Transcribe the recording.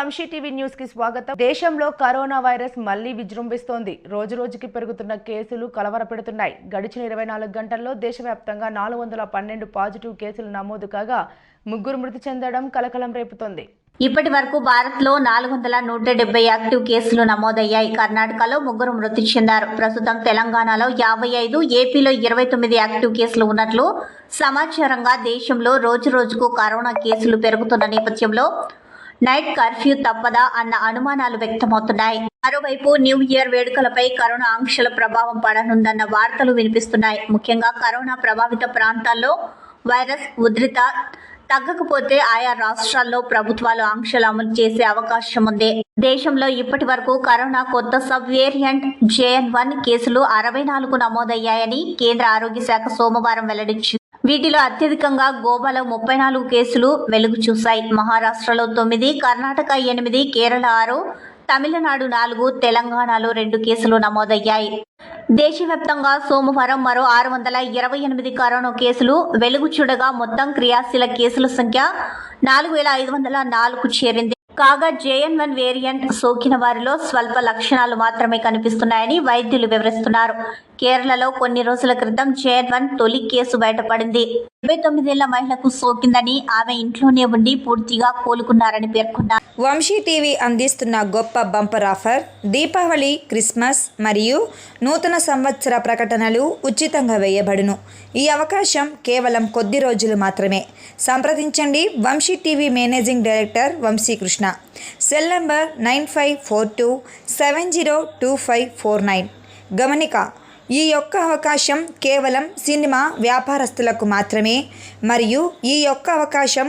Vamsi TV news కి స్వాగతం. దేశంలో కరోనా వైరస్ మళ్లీ విజృంభిస్తోంది. రోజురోజుకి పెరుగుతున్న కేసులు కలవరపెడుతున్నాయి. గడిచిన 24 గంటల్లో దేశవ్యాప్తంగా 412 పాజిటివ్ కేసులు నమోదు కాగా 3 మృతి చెందడం కలకలం రేపుతోంది. ఇప్పటి వరకు భారత్లో 170 యాక్టివ్ కేసులు నమోదయ్యాయి. కర్ణాటకలో 3 మృతి చెందారు. ప్రస్తుతం తెలంగాణలో 55, ఏపీలో 29 యాక్టివ్ కేసులు ఉన్నట్లు సమాచారంగా దేశంలో రోజురోజుకు కరోనా కేసులు పెరుగుతున్న నేపథ్యంలో నైట్ కర్ఫ్యూ తప్పదా అన్న అనుమానాలు వ్యక్తమవుతున్నాయి. మరోవైపు న్యూ ఇయర్ వేడుకలపై కరోనా ఆంక్షల ప్రభావం పడనుందన్న వార్తలు వినిపిస్తున్నాయి. ముఖ్యంగా కరోనా ప్రభావిత ప్రాంతాల్లో వైరస్ ఉధృత తగ్గకపోతే ఆయా రాష్ట్రాల్లో ప్రభుత్వాలు ఆంక్షలు అమలు చేసే అవకాశం ఉంది. దేశంలో ఇప్పటి వరకు కరోనా కొత్త సబ్ వేరియంట్ JN.1 కేసులు 64 నమోదయ్యాయని కేంద్ర ఆరోగ్య శాఖ సోమవారం వెల్లడించింది. వీటిలో అత్యధికంగా గోవాలో 34 కేసులు వెలుగు చూశాయి. మహారాష్ట్రలో 9, కర్ణాటక 8, కేరళ 6, తమిళనాడు 4, తెలంగాణలో 2 కేసులు నమోదయ్యాయి. దేశవ్యాప్తంగా సోమవారం మరో 628 కరోనా కేసులు వెలుగు చూడగా మొత్తం క్రియాశీల కేసుల సంఖ్య 4504కు చేరింది. కాగా JN.1 వేరియంట్ సోకిన వారిలో స్వల్ప లక్షణాలు మాత్రమే కనిపిస్తున్నాయని వైద్యులు వివరిస్తున్నారు. కేరళలో కొన్ని రోజుల క్రితం JN.1 తొలి కేసు బయటపడింది. 79 ఏళ్ల మహిళకు సోకిందని, ఆమె ఇంట్లోనే ఉండి పూర్తిగా కోలుకున్నారని పేర్కొన్నారు. వంశీ టీవీ అందిస్తున్న గొప్ప బంపర్ ఆఫర్. దీపావళి, క్రిస్మస్ మరియు నూతన సంవత్సర ప్రకటనలు ఉచితంగా వేయబడును. ఈ అవకాశం కేవలం కొద్ది రోజులు మాత్రమే. సంప్రదించండి Vamshi TV managing director Vamshikrishna. Cell number 9542702549. గమనిక: ఈ యొక్క అవకాశం కేవలం సినిమా వ్యాపారస్తులకు మాత్రమే మరియు ఈ యొక్క అవకాశం